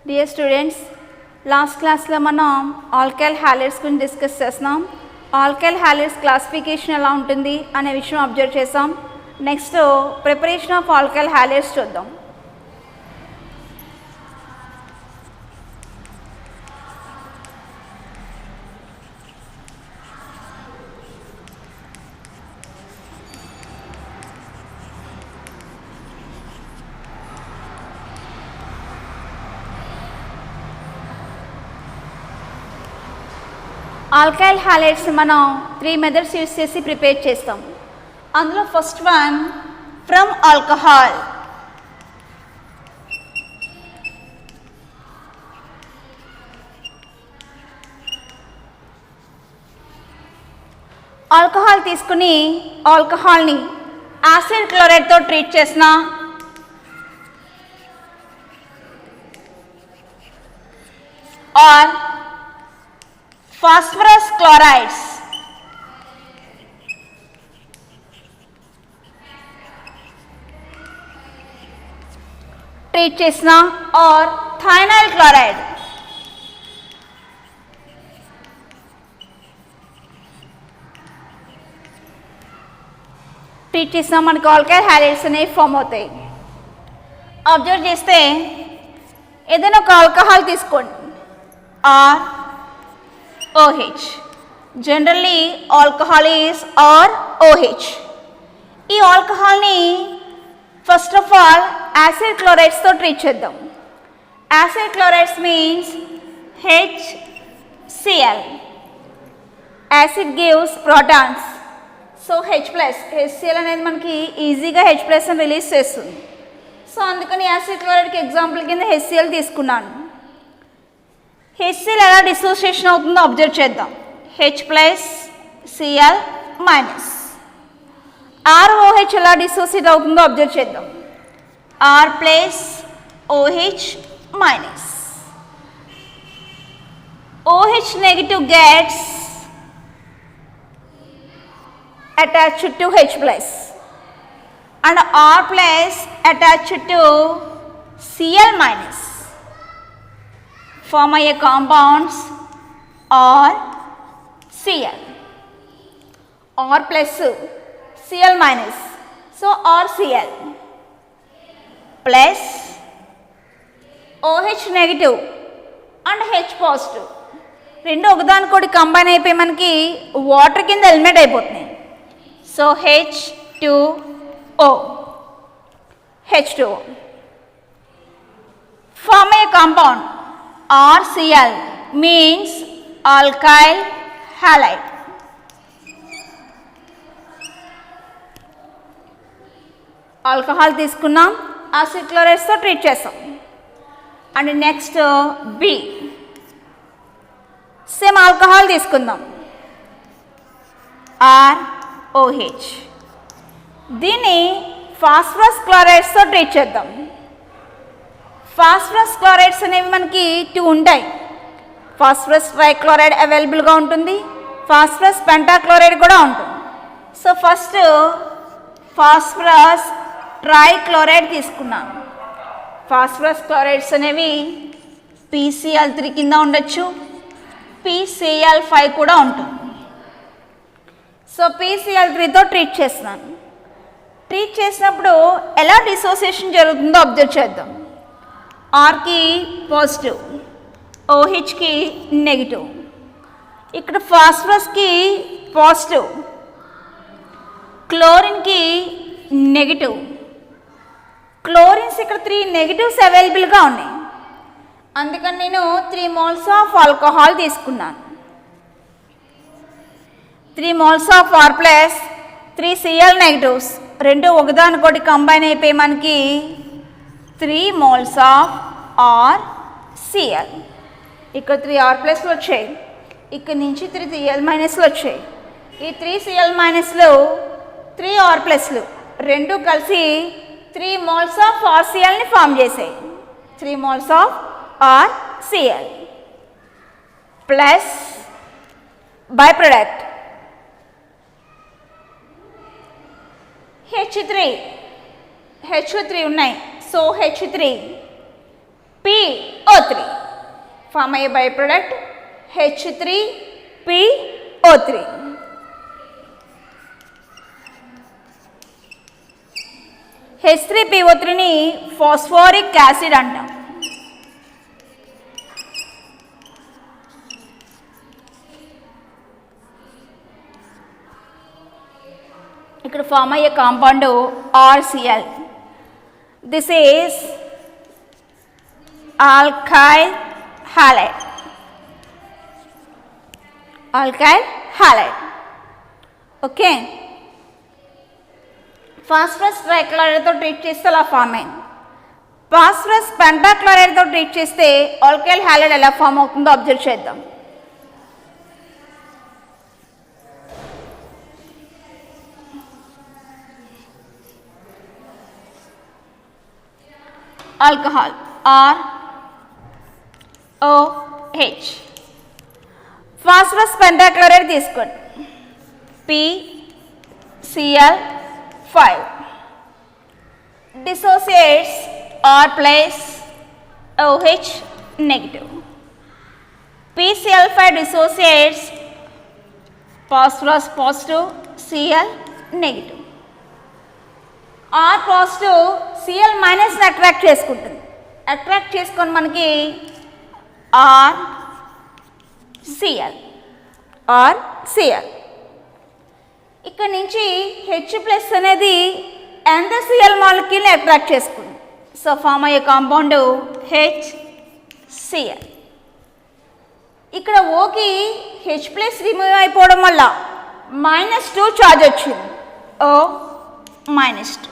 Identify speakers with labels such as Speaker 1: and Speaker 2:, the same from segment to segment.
Speaker 1: Dear students, last class లో మనం alkyl హాలిడ్స్ గురించి డిస్కస్ చేస్తున్నాం. ఆల్కైల్ హాలిడ్స్ క్లాసిఫికేషన్ ఎలా ఉంటుంది అనే విషయం అబ్జర్వ్ చేసాం. నెక్స్ట్ ప్రిపరేషన్ ఆఫ్ ఆల్కైల్ హాలిడ్స్ చూద్దాం. ఆల్కైల్ హాలైడ్స్ మనం 3 మెథడ్స్ యూజ్ చేసి ప్రిపేర్ చేస్తాం. అందులో first one from alcohol. Alcohol తీసుకుని ఆల్కహాల్ని యాసిడ్ క్లోరైడ్తో ట్రీట్ చేసిన are phosphorus chlorides treat chesna or thionyl chloride treat chesna manaki alkyl halides ane form avutayi. Observe cheste edaina oka alcohol teeskondi or OH. Generally alcohol is or OH. ఈ ఆల్కహాల్ని first of all acid క్లోరైడ్స్తో treat చేద్దాం. Acid chlorides means HCl. Acid gives protons. So HCl అనేది మనకి ఈజీగా H+ అని release చేస్తుంది. So అందుకని యాసిడ్ క్లోరైడ్కి ఎగ్జాంపుల్ కింద HCl తీసుకున్నాను. HCl ఎలా డిసోసియేషన్ అవుతుందో అబ్జర్వ్ చేద్దాం. H+Cl-, ROH ఎలా డిసోసియేట్ అవుతుందో అబ్జర్వ్ చేద్దాం. R+OH-. OH negative gets attached to H+ and R+ attached to Cl-. form a compounds RCl. R plus Cl minus. So RCl plus OH negative and H positive. రెండు ఒకదానికొకటి combine అయిపోయి మనకి water కింద eliminate అయిపోతున్నాయి. So H2O form a compound RCl means alkyl halide. Alcohol తీసుకున్నాం, acid క్లోరైడ్స్తో treat చేస్తాం. And next B. Same alcohol తీసుకుందాం, ROH. దీన్ని ఫాస్ఫరస్ క్లోరైడ్స్తో ట్రీట్ చేద్దాం. ఫాస్ఫరస్ క్లోరైడ్స్ అనేవి మనకి 2 ఉంటాయి. ఫాస్ఫరస్ ట్రైక్లోరైడ్ అవైలబుల్గా ఉంటుంది, ఫాస్ఫరస్ పెంటాక్లోరైడ్ కూడా ఉంటుంది. సో ఫస్ట్ ఫాస్ఫరస్ ట్రైక్లోరైడ్ తీసుకున్నాం. ఫాస్ఫరస్ క్లోరైడ్స్ అనేవి PCl3 కింద ఉండొచ్చు, PCl5 కూడా ఉంటుంది. సో PCl3తో ట్రీట్ చేస్తున్నాను. ట్రీట్ చేసినప్పుడు ఎలా డిసోసియేషన్ జరుగుతుందో అబ్జర్వ్ చేద్దాం. Rకి పాజిటివ్, OHకి నెగిటివ్. ఇక్కడ ఫాస్ఫరస్కి పాజిటివ్, క్లోరిన్కి నెగిటివ్. క్లోరిన్స్ ఇక్కడ 3 నెగిటివ్స్ అవైలబుల్గా ఉన్నాయి. అందుకని నేను 3 moles ఆఫ్ ఆల్కహాల్ తీసుకున్నాను. 3 moles of R plus 3 Cl negatives రెండు ఒకదానికొకటి కంబైన్ అయిపోయి మనకి 3 moles ఆఫ్ RCl. ఇక్కడ 3 R+లు వచ్చాయి, ఇక్కడ నుంచి 3 Cl-లు వచ్చాయి. ఈ 3 Cl-లు 3 R+లు రెండు కలిసి 3 moles ఆఫ్ RClని ఫామ్ చేసాయి. 3 moles of RCl plus byproduct H3 ఉన్నాయి. So H3 PO3. Form a byproduct H3PO3. H3PO3ని ఫాస్ఫోరిక్ యాసిడ్ అంటాం. ఇక్కడ ఫామ్ అయ్యే compound RCl. This is alkyl halide. Alkyl halide. Okay, phosphorus ట్రైక్లోరైడ్తో ట్రీట్ చేస్తే అలా form అయింది. ఫాస్ఫరస్ పెంటాక్లోరైడ్తో ట్రీట్ చేస్తే ఆల్కైల్ హాలైడ్ ఎలా ఫామ్ అవుతుందో అబ్జర్వ్ చేద్దాం. Alcohol ROH. ఫాస్ఫరస్ పెంటాక్లోరైడ్ తీసుకోండి, PCl5 dissociates R plus OH negative. PCl5 dissociates phosphorus positive, Cl negative. R positive Cl మైనస్ని అట్రాక్ట్ చేసుకుంటుంది. అట్రాక్ట్ చేసుకొని మనకి RCl. ఇక్కడ నుంచి H+ అనేది NaCl మాలిక్యూల్ని అట్రాక్ట్ చేసుకుంది. సో ఫామ్ అయ్యే కాంపౌండ్ HCl. ఇక్కడ ఓకి H+ రిమూవ్ అయిపోవడం వల్ల -2 ఛార్జ్ వచ్చింది, O-2.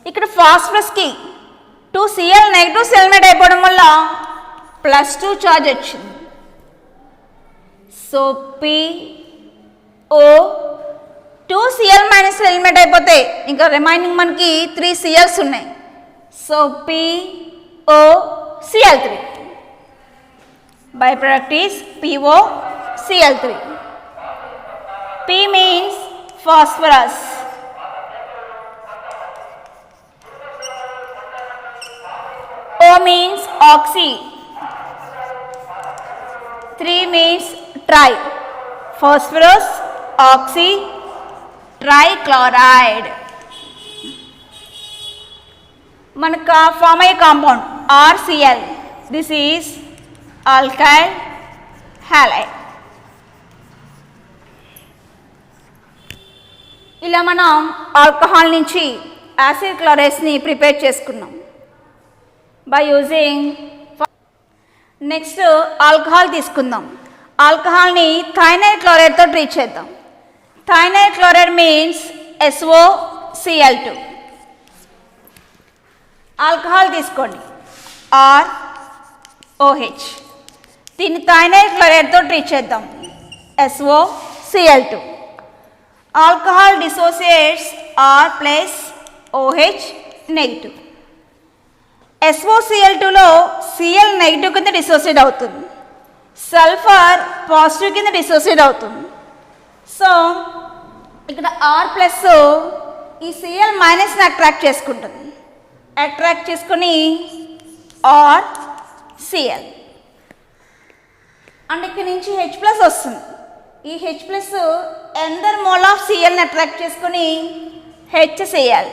Speaker 1: ఇక్కడ ఫాస్ఫరస్కి 2Cl నెగిటివ్ సెల్మేట్ అయిపోవడం వల్ల +2 ఛార్జ్ వచ్చింది. సో PO2Cl మైనస్ ఎలిమెంట్ అయిపోతే ఇంకా రిమైనింగ్ మనకి 3 Cls ఉన్నాయి. So POCl3. By product is POCl3. P means phosphorus. O means oxy. 3 means tri. Phosphorus, oxy, trichloride. మనకు ఫామ్ అయ్యే compound RCl. This is alkyl halide. ఇలా మనం alcohol నుంచి acid క్లోరైడ్స్ని ప్రిపేర్ చేసుకున్నాం బై యూజింగ్. నెక్స్ట్ ఆల్కహాల్ తీసుకుందాం. ఆల్కహాల్ని thionyl క్లోరైడ్తో ట్రీట్ చేద్దాం. Thionyl chloride means SOCl2. Alcohol తీసుకోండి, ROH. దీన్ని థైనైల్ క్లోరైడ్తో ట్రీట్ చేద్దాం, SOCl2. Alcohol dissociates R plus OH negative. SOCl2లో Cl నెగిటివ్ కింద డిసోసియేట్ అవుతుంది, సల్ఫర్ పాజిటివ్ కింద డిసోసియేట్ అవుతుంది. సో ఇక్కడ R ప్లస్ ఈ Cl మైనస్ని అట్రాక్ట్ చేసుకుంటుంది. అట్రాక్ట్ చేసుకుని RCl అండ్ ఇక్కడ నుంచి H+ వస్తుంది. ఈ H+ ఎందర్ మోల్ ఆఫ్ Clని అట్రాక్ట్ చేసుకుని HCl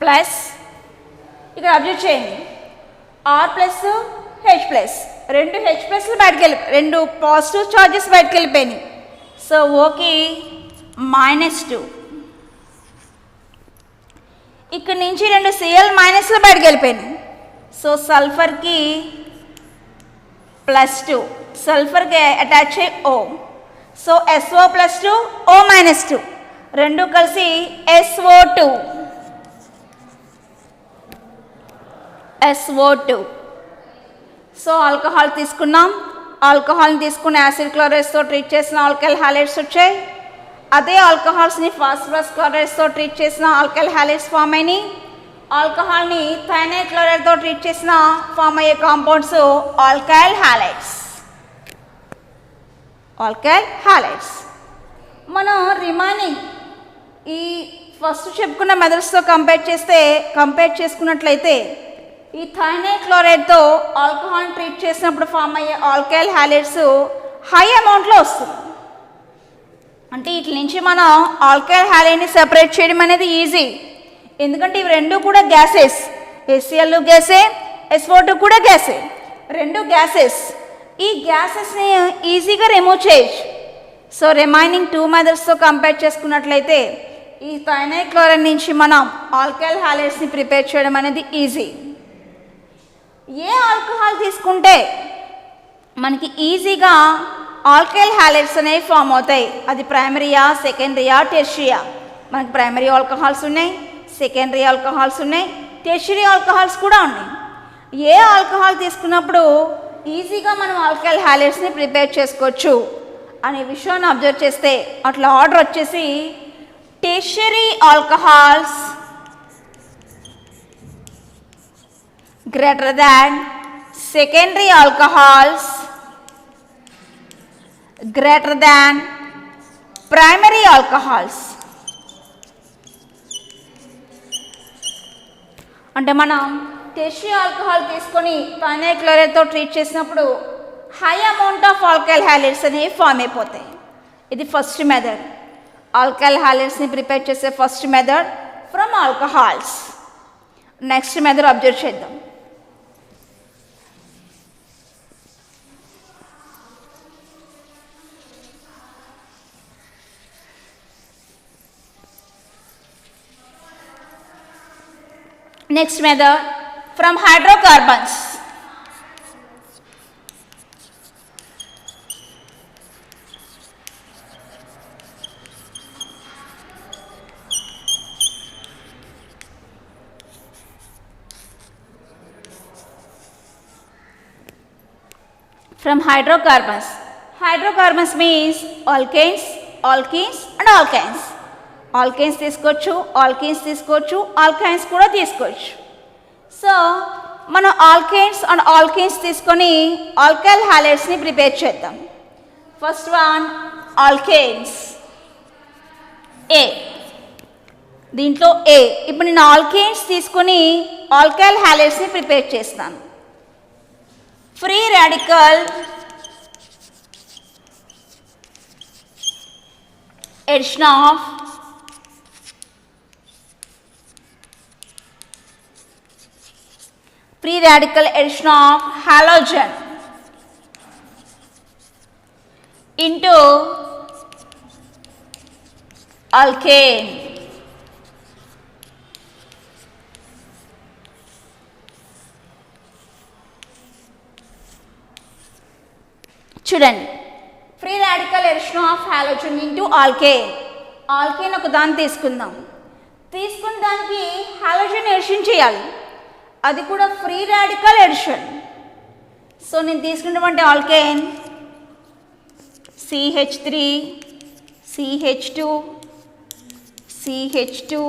Speaker 1: ప్లస్. ఇక్కడ అబ్జర్వ్ చేయండి, R ప్లస్ H+, రెండు H+లు బయటకు వెళ్ళిపోయి, రెండు పాజిటివ్ ఛార్జెస్ బయటకు వెళ్ళిపోయినాయి. సో ఓకి -2. ఇక్కడ నుంచి రెండు Cl మైనస్లు బయటకు వెళ్ళిపోయినాయి. సో సల్ఫర్కి +2, సల్ఫర్కి అటాచ్ అయ్యి O. సో SO +2 O -2 రెండు కలిసి SO2. సో ఆల్కహాల్ తీసుకున్నాం. ఆల్కహాల్ని తీసుకుని యాసిడ్ క్లోరైడ్స్తో ట్రీట్ చేసిన ఆల్కైల్ హాలైడ్స్ వచ్చాయి. అదే ఆల్కహాల్స్ని ఫాస్ఫరస్ క్లోరైడ్స్తో ట్రీట్ చేసిన ఆల్కైల్ హాలైడ్స్ ఫామ్ అయినాయి. ఆల్కహాల్ని థైనైల్ క్లోరైడ్తో ట్రీట్ చేసిన ఫామ్ అయ్యే కాంపౌండ్స్ ఆల్కైల్ హాలైడ్స్. మనం రిమైనింగ్ ఈ ఫస్ట్ చెప్పుకున్న మెథడ్స్తో కంపేర్ చేసుకున్నట్లయితే ఈ థైనైల్ క్లోరైడ్తో ఆల్కహాల్ ట్రీట్ చేసినప్పుడు ఫామ్ అయ్యే ఆల్కైల్ హ్యాలైడ్స్ హై అమౌంట్లో వస్తుంది. అంటే వీటి నుంచి మనం ఆల్కైల్ హ్యాలైడ్ని సెపరేట్ చేయడం అనేది ఈజీ, ఎందుకంటే ఇవి రెండు కూడా గ్యాసెస్. HCl గ్యాసే, SO2 కూడా గ్యాసే, రెండు గ్యాసెస్. ఈ గ్యాసెస్ని ఈజీగా రిమూవ్ చేయొచ్చు. సో రిమైనింగ్ 2 మెథడ్స్తో కంపేర్ చేసుకున్నట్లయితే ఈ థైనైల్ క్లోరైడ్ నుంచి మనం ఆల్కైల్ హ్యాలైడ్స్ని ప్రిపేర్ చేయడం అనేది ఈజీ. ఏ ఆల్కహాల్ తీసుకుంటే మనకి ఈజీగా ఆల్కైల్ హ్యాలైడ్స్ అనేవి ఫామ్ అవుతాయి, అది ప్రైమరీయా, సెకండరీయా, టెర్షియా? మనకి ప్రైమరీ ఆల్కహాల్స్ ఉన్నాయి, సెకండరీ ఆల్కహాల్స్ ఉన్నాయి, టెర్షియరీ ఆల్కహాల్స్ కూడా ఉన్నాయి. ఏ ఆల్కహాల్ తీసుకున్నప్పుడు ఈజీగా మనం ఆల్కైల్ హ్యాలైడ్స్ని ప్రిపేర్ చేసుకోవచ్చు అనే విషయాన్ని అబ్జర్వ్ చేస్తే అట్లా ఆర్డర్ వచ్చేసి tertiary alcohols greater than secondary alcohols greater than primary alcohols. అంటే మనం టెర్షియరీ ఆల్కహాల్ తీసుకొని థైనైల్ క్లోరైడ్తో ట్రీట్ చేసినప్పుడు high amount of alkyl halides అనేవి ఫామ్ అయిపోతాయి. ఇది ఫస్ట్ మెథడ్, ఆల్కైల్ హ్యాలైడ్స్ని ప్రిపేర్ చేసే first method from alcohols. Next method observe చేద్దాం. Next method from hydrocarbons. From hydrocarbons. Hydrocarbons means alkanes, alkenes and alkynes. Alkynes తీసుకోవచ్చు, alkenes తీసుకోవచ్చు, alkynes కూడా తీసుకోవచ్చు. So మనం ఆల్కైన్స్ అండ్ ఆల్కీన్స్ తీసుకొని ఆల్కైల్ హ్యాలైడ్స్ని ప్రిపేర్ చేద్దాం. First one alkynes, ఏ. దీంట్లో ఏ. ఇప్పుడు నేను ఆల్కైన్స్ తీసుకొని ఆల్కైల్ హ్యాలైడ్స్ని ప్రిపేర్ చేస్తాను. Free radical addition of free radical addition of halogen into alkane. చూడండి, free radical edition of halogen into alkane. Alkane ఒక దాన్ని తీసుకుందాం, తీసుకున్న దానికి హాలోజన్ ఎడిషన్ చేయాలి, అది కూడా ఫ్రీ రాడికల్ ఎడిషన్. సో నేను తీసుకున్నటువంటి alkane CH3 CH2 CH2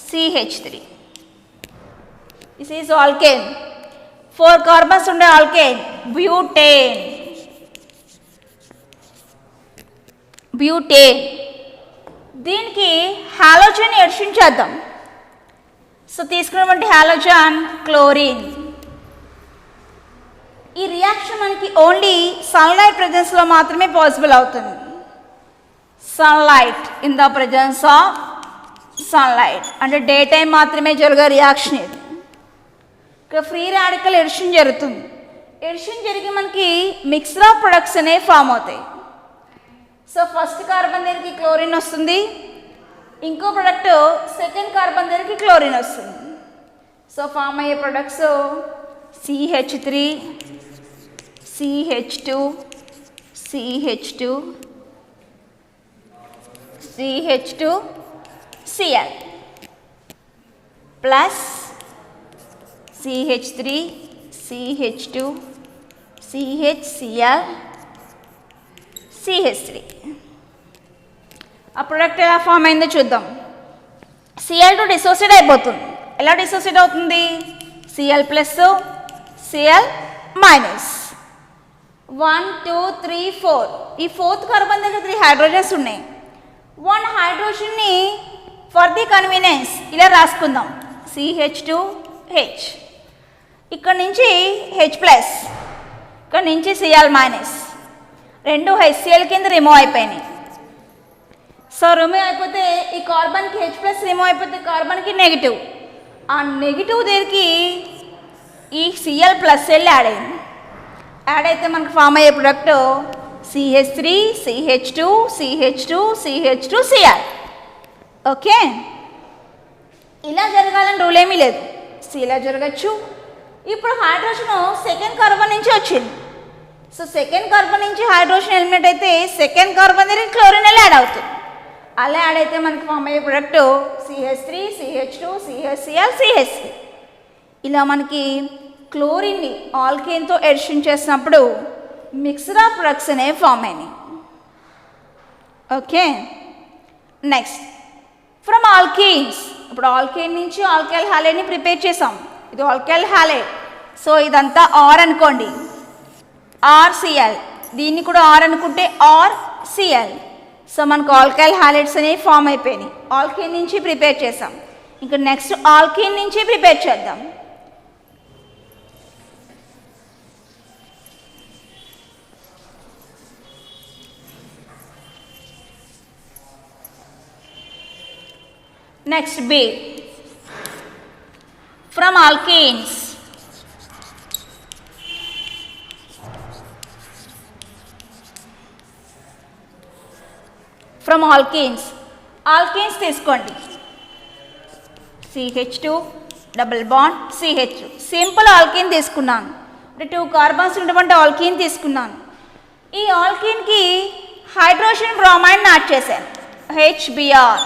Speaker 1: CH3. This is alkane. 4 carbons ఉండే ఆల్కేన్ బ్యూటేన్. బ్యూటేన్ దీనికి హాలోజన్ ఎడిషన్ చేద్దాం. సో తీసుకున్నటువంటి హాలోజన్ క్లోరిన్. ఈ రియాక్షన్ మనకి ఓన్లీ సన్లైట్ ప్రెజెన్స్లో మాత్రమే పాసిబుల్ అవుతుంది. Sunlight, in the presence of sunlight, అంటే డే టైం మాత్రమే జరిగే రియాక్షన్ ఇది. ఇక్కడ ఫ్రీ రాడికల్ ఎడిషన్ జరుగుతుంది. ఎడిషన్ జరిగి మనకి మిక్సర్ ఆఫ్ ప్రొడక్ట్స్ అనేవి ఫామ్ అవుతాయి. సో ఫస్ట్ కార్బన్ దగ్గరికి క్లోరిన్ వస్తుంది, ఇంకో ప్రొడక్ట్ సెకండ్ కార్బన్ దగ్గరికి క్లోరిన్ వస్తుంది. సో ఫామ్ అయ్యే products CH3 CH2 CH2 CH2 Cl plus CH3 CH2 CHCl CH3. ఆ ప్రొడక్ట్ ఎలా ఫామ్ అయిందో చూద్దాం. Cl2 డిసోసియేట్ అయిపోతుంది. ఎలా డిసోసియేట్ అవుతుంది? Cl plus Cl minus. 1 2 3 4. ఈ 4th కార్బన్ దగ్గర 3 హైడ్రోజన్స్ ఉన్నాయి. 1 హైడ్రోజన్ని ఫర్ ది కన్వీనియన్స్ ఇలా రాసుకుందాం. CH2H. ఇక్కడ నుంచి H+, ఇక్కడ నుంచి Cl-, రెండు HCl కింద రిమూవ్ అయిపోయినాయి. సో రిమూవ్ అయిపోతే ఈ కార్బన్కి H+ రిమూవ్ అయిపోతే కార్బన్కి నెగిటివ్. ఆ నెగిటివ్ దగ్గరికి ఈ Cl+L యాడ్ అయింది. యాడ్ అయితే మనకు ఫామ్ అయ్యే product CH3 CH2 CH2 CH2 Cl. Okay, ఇలా జరగాలని రూల్ ఏమీ లేదు, ఇలా జరగచ్చు. ఇప్పుడు హైడ్రోజన్ సెకండ్ కార్బన్ నుంచి వచ్చింది. సో సెకండ్ కార్బన్ నుంచి హైడ్రోజన్ ఎలిమినేట్ అయితే సెకండ్ కార్బన్ దగ్గర క్లోరిన్ యాడ్ అవుతుంది. అలా యాడ్ అయితే మనకు ఫామ్ అయ్యే product CH3 CH2 CHCl CH3. ఇలా మనకి క్లోరిన్ని ఆల్కేన్తో ఎడిషన్ చేసినప్పుడు మిక్స్డ్ ఆఫ్ ప్రొడక్ట్స్ అనేవి ఫామ్ అయినాయి. Okay, next from alkenes. ఇప్పుడు ఆల్కేన్ నుంచి ఆల్కైల్ హాలైడ్ని ప్రిపేర్ చేసాం. ఇది ఆల్కైల్ హాలైడ్. సో ఇదంతా ఆర్ అనుకోండి, RCl. దీన్ని కూడా ఆర్ అనుకుంటే RCl. సో మనకు ఆల్కైల్ హాలైడ్స్ అనేవి ఫామ్ అయిపోయినాయి. ఆల్కేన్ నుంచి ప్రిపేర్ చేసాం. ఇంకా నెక్స్ట్ ఆల్కేన్ నుంచి ప్రిపేర్ చేద్దాం. Next B. From alkenes. From alkenes. Alkenes తీసుకోండి. CH2 double bond CH2. Simple alkane తీసుకున్నాను. అంటే 2 కార్బన్స్ ఉన్నటువంటి ఆల్కేన్ తీసుకున్నాను. ఈ ఆల్కేన్కి హైడ్రోజన్ బ్రోమైడ్ యాడ్ చేశాను, HBr.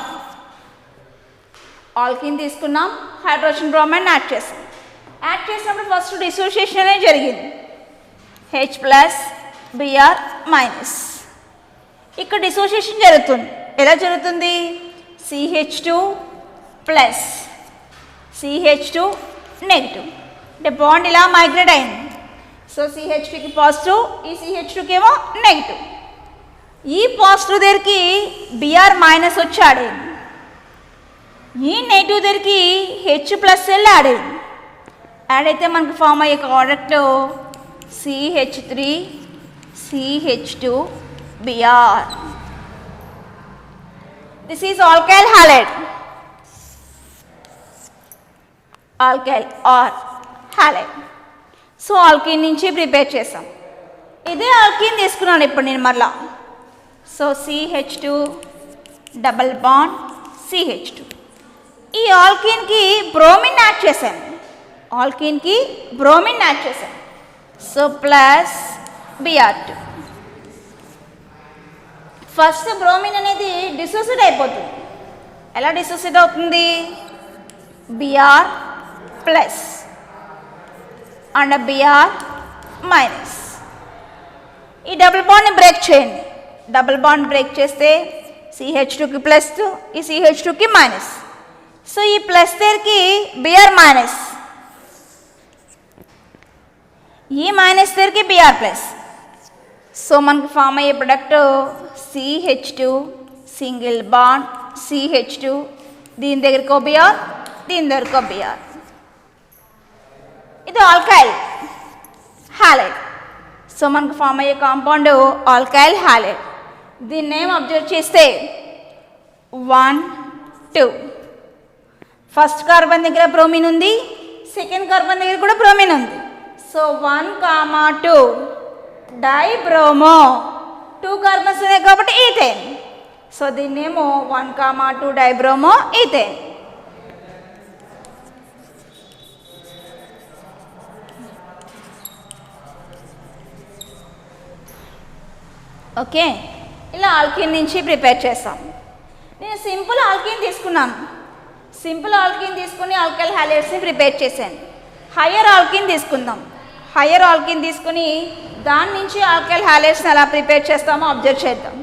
Speaker 1: ఆల్కిన్ తీసుకున్నాం, హైడ్రోజన్ బ్రోమైడ్ యాడ్ చేసాం. యాడ్ చేసినప్పుడు ఫస్ట్ డిసోసియేషన్ అనేది జరిగింది, H+Br-. ఇక్కడ డిసోసియేషన్ జరుగుతుంది. ఎలా జరుగుతుంది? CH2 plus CH2 negative. అంటే బాండ్ ఇలా మైగ్రేట్ అయింది. సో CH2కి పాజిటివ్, ఈ CH2కి ఏమో నెగిటివ్. ఈ పాజిటివ్ దగ్గరికి Br- వచ్చాడు. ఈ నెగిటివ్ దగ్గరికి H+L యాడ్ అయింది. యాడ్ అయితే మనకు ఫామ్ అయ్యే product CH3 CH2 Br. This is alkyl halide. Alkyl or halide. So alkene నుంచి ప్రిపేర్ చేసాం. ఇదే ఆల్కీన్ తీసుకున్నాను ఇప్పుడు నేను మళ్ళా. So CH2 double bond CH2. ఈ ఆల్కీన్కి బ్రోమిన్ యాడ్ చేశాను. ఆల్కీన్కి బ్రోమిన్ యాడ్ చేశాను. So plus Br2. First bromine అనేది డిసోసియేట్ అయిపోతుంది. ఎలా డిసోసియేట్ అవుతుంది? Br plus and Br-. ఈ డబుల్ బాండ్ని బ్రేక్ చేయండి. డబుల్ బాండ్ బ్రేక్ చేస్తే CH2కి ప్లస్, ఈ CH2కి మైనస్. సో ఈ ప్లస్ దగ్గరికి Br-, ఈ మైనస్ దగ్గరికి Br+. సో మనకు ఫామ్ అయ్యే product CH2 single bond CH2, దీని దగ్గరకో Br, దీని దగ్గరకో Br. ఇది ఆల్కైల్ హాలైడ్. సో మనకు ఫామ్ అయ్యే కాంపౌండ్ ఆల్కైల్ హాలైడ్. దీన్ని ఏం అబ్జర్వ్ చేస్తే 1 2. ఫస్ట్ కార్బన్ దగ్గర బ్రోమిన్ ఉంది, సెకండ్ కార్బన్ దగ్గర కూడా బ్రోమిన్ ఉంది. సో 1, 2 డైబ్రోమో. 2 కార్బన్స్ ఉన్నాయి కాబట్టి ఈథేన్. సో దీన్నేమో 1, 2 డైబ్రోమో ఈథేన్. ఓకే, ఇలా ఆల్కీన్ నుంచి ప్రిపేర్ చేస్తాం. నేను సింపుల్ ఆల్కీన్ తీసుకున్నాను. సింపుల్ ఆల్కీన్ తీసుకుని ఆల్కైల్ హాలైడ్స్ని ప్రిపేర్ చేశాను. హయ్యర్ ఆల్కీన్ తీసుకుందాం. హయ్యర్ ఆల్కీన్ తీసుకుని దాని నుంచి ఆల్కైల్ హాలైడ్స్ని ఎలా ప్రిపేర్ చేస్తామో అబ్జర్వ్ చేద్దాం.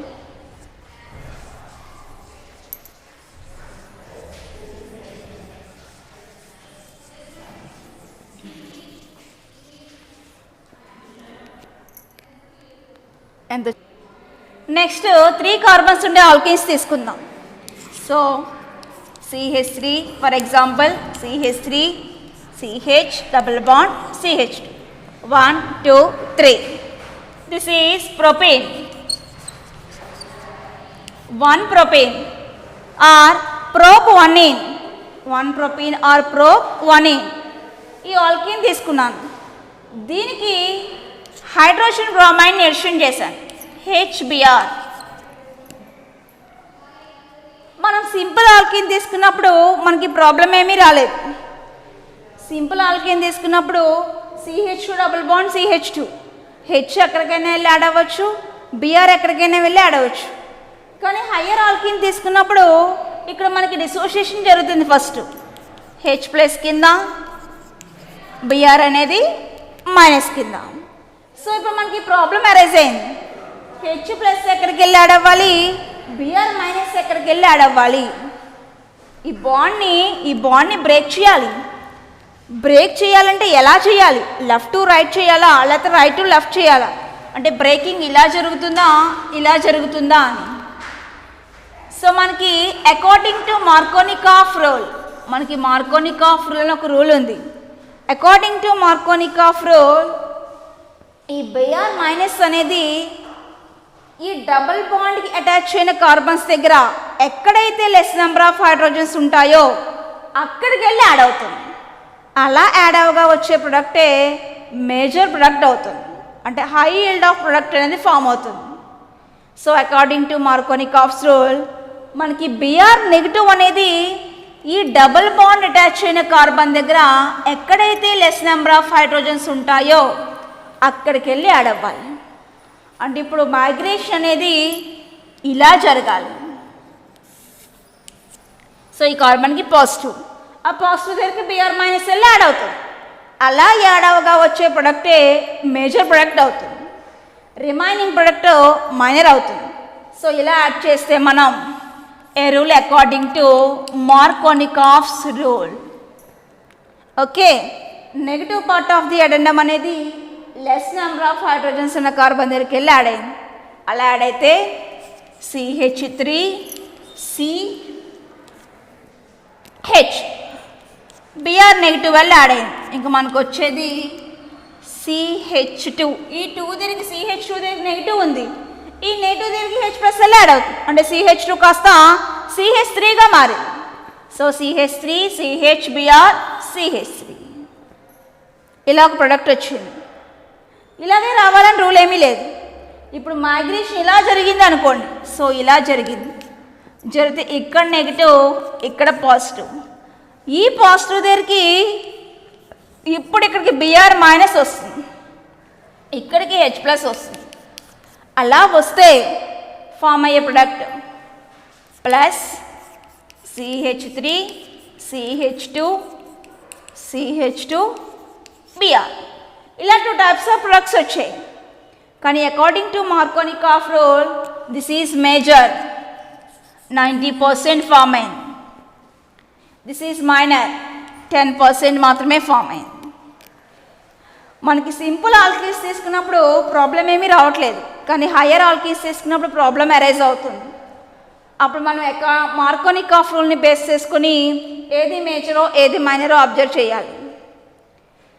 Speaker 1: నెక్స్ట్ 3 కార్బన్స్ ఉండే ఆల్కీన్స్ తీసుకుందాం. So CH3, for example, CH3, CH double bond, CH2. 1, 2, 3. This is propane. 1 propane or prop-1ene. 1 propene or prop-1ene. ఈ ఆల్కీన్ తీసుకున్నాను. దీనికి హైడ్రోజన్ బ్రోమైడ్ ఎడిషన్ చేశాను, HBr. మనం సింపుల్ ఆల్కీన్ తీసుకున్నప్పుడు మనకి ప్రాబ్లం ఏమీ రాలేదు. సింపుల్ ఆల్కీన్ తీసుకున్నప్పుడు CH2 double bond CH2, H ఎక్కడికైనా వెళ్ళి యాడ్ అవ్వచ్చు, Br ఎక్కడికైనా వెళ్ళి యాడ్ అవ్వచ్చు. కానీ హయ్యర్ ఆల్కీన్ తీసుకున్నప్పుడు ఇక్కడ మనకి డిసోసియేషన్ జరుగుతుంది. ఫస్ట్ H ప్లస్ కింద, Br అనేది మైనస్ కింద. సో ఇప్పుడు మనకి ప్రాబ్లం అరైజ్ అయింది. H ప్లస్ ఎక్కడికి వెళ్ళి యాడ్ అవ్వాలి, Br మైనస్ ఎక్కడికి వెళ్ళి యాడ్ అవ్వాలి. ఈ బాండ్ని బ్రేక్ చేయాలి. బ్రేక్ చేయాలంటే ఎలా చేయాలి? లెఫ్ట్ టు రైట్ చేయాలా, లేకపోతే రైట్ టు లెఫ్ట్ చేయాలా? అంటే బ్రేకింగ్ ఇలా జరుగుతుందా, ఇలా జరుగుతుందా అని. సో మనకి అకార్డింగ్ టు మార్కోనికాఫ్ రూల్, మనకి మార్కోనికాఫ్ రూల్ అని ఒక రూల్ ఉంది. అకార్డింగ్ టు మార్కోనికాఫ్ రూల్ ఈ Br మైనస్ అనేది ఈ డబుల్ బాండ్కి అటాచ్ అయిన కార్బన్స్ దగ్గర ఎక్కడైతే లెస్ నెంబర్ ఆఫ్ హైడ్రోజన్స్ ఉంటాయో అక్కడికి వెళ్ళి యాడ్ అవుతుంది. అలా యాడ్ అవగా వచ్చే ప్రొడక్టే మేజర్ ప్రొడక్ట్ అవుతుంది. అంటే హై ఈల్డ్ ఆఫ్ ప్రొడక్ట్ అనేది ఫామ్ అవుతుంది. So according to Markovnikov's rule మనకి Br నెగిటివ్ అనేది ఈ డబుల్ బాండ్ అటాచ్ అయిన కార్బన్ దగ్గర ఎక్కడైతే లెస్ నెంబర్ ఆఫ్ హైడ్రోజన్స్ ఉంటాయో అక్కడికి వెళ్ళి యాడ్ అవ్వాలి. అంటే ఇప్పుడు మైగ్రేషన్ అనేది ఇలా జరగాలి. సో ఈ కార్బన్కి పాజిటివ్, ఆ పాజిటివ్ దగ్గరికి Br మైనస్ వెళ్ళి యాడ్ అవుతుంది. అలా యాడ్ అవగా వచ్చే ప్రొడక్టే మేజర్ ప్రొడక్ట్ అవుతుంది. రిమైనింగ్ ప్రొడక్ట్ మైనర్ అవుతుంది. సో ఇలా యాడ్ చేస్తే మనం ఏ rule according to Markovnikov's rule. Okay, negative part of the addendum అనేది లెస్ నెంబర్ ఆఫ్ హైడ్రోజన్స్ ఉన్న కార్బన్ దగ్గరికి వెళ్ళి యాడ్ అయింది. అలా యాడ్ అయితే CH3CH, Br నెగిటివ్ వెళ్ళి యాడ్ అయింది. ఇంకా మనకు వచ్చేది CH2. ఈ 2 దగ్గరికి CH2 దగ్గర నెగిటివ్ ఉంది, ఈ నెగిటివ్ దగ్గరికి H ప్లస్ వెళ్ళి యాడ్ అవుతుంది. అంటే CH2 కాస్త CH3గా మారింది. So CH3, CH, Br, CH3 ఇలా ఒక ప్రొడక్ట్ వచ్చింది. ఇలాగే రావాలని రూల్ ఏమీ లేదు. ఇప్పుడు మైగ్రేషన్ ఇలా జరిగింది అనుకోండి. సో ఇలా జరిగింది, జరిగితే ఇక్కడ నెగిటివ్, ఇక్కడ పాజిటివ్. ఈ పాజిటివ్ దగ్గరికి ఇప్పుడు ఇక్కడికి Br మైనస్ వస్తుంది, ఇక్కడికి H ప్లస్ వస్తుంది. అలా వస్తే ఫామ్ అయ్యే product plus CH3, CH2, CH2, Br. ఇలా 2 టైప్స్ ఆఫ్ ప్రొడక్ట్స్ వచ్చాయి. కానీ according to Markovnikov rule this is major, 90% form అయింది. దిస్ ఈజ్ మైనర్, 10% మాత్రమే ఫామ్ అయింది. మనకి సింపుల్ ఆల్కీన్స్ తీసుకున్నప్పుడు ప్రాబ్లం ఏమీ రావట్లేదు, కానీ హయ్యర్ ఆల్కీన్స్ తీసుకున్నప్పుడు ప్రాబ్లం అరైజ్ అవుతుంది. అప్పుడు మనం మార్కోనికాఫ్ రూల్ని బేస్ చేసుకుని ఏది మేజరో ఏది మైనరో అబ్జర్వ్ చేయాలి.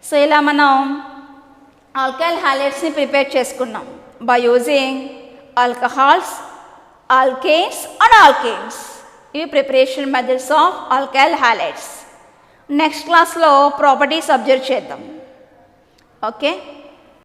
Speaker 1: సో ఇలా మనం ఆల్కైల్ హాలైడ్స్ని ప్రిపేర్ చేసుకున్నాం by using alcohols, alkanes and alkanes. ఇవి preparation methods of alkyl halides. Next క్లాస్లో ప్రాపర్టీస్ అబ్జర్వ్ చేద్దాం. ఓకే.